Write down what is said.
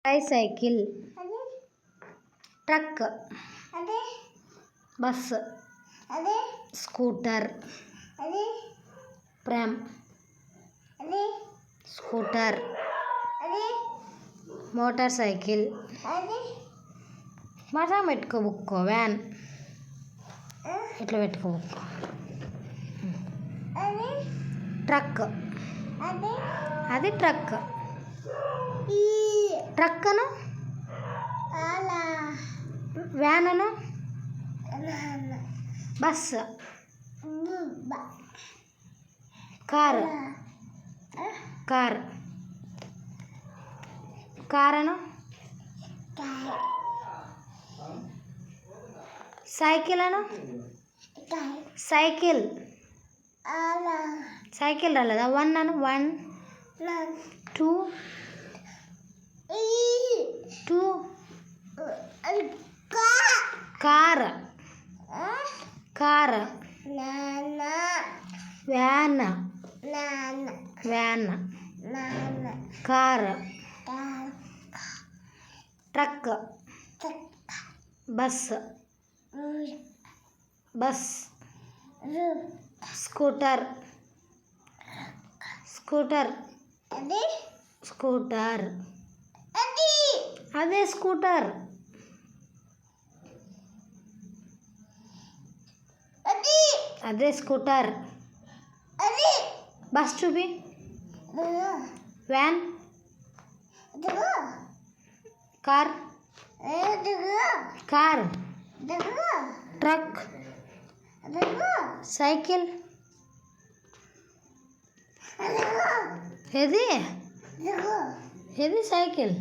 Tricycle, truck, bus, scooter, ప్రేమ్, scooter, motorcycle, మటా పెట్టుకోబుక్కో వ్యాన్ ఇట్లా పెట్టుకోబుక్కో ట్రక్, అది ట్రక్, ట్రక్ అను, వ్యాన్ అను, బస్, కార్, కార్, కార్ అను, సైకిల్ అను, సైకిల్, సైకిల్ రాలేదా వన్ అను, one, two, two, car, car, van, van, car, truck, bus, bus, scooter, scooter, scooter, అదే స్కూటర్, అదే స్కూటర్, బస్ చూపి, van, car, car, truck, cycle, ఏది ఏది సైకిల్.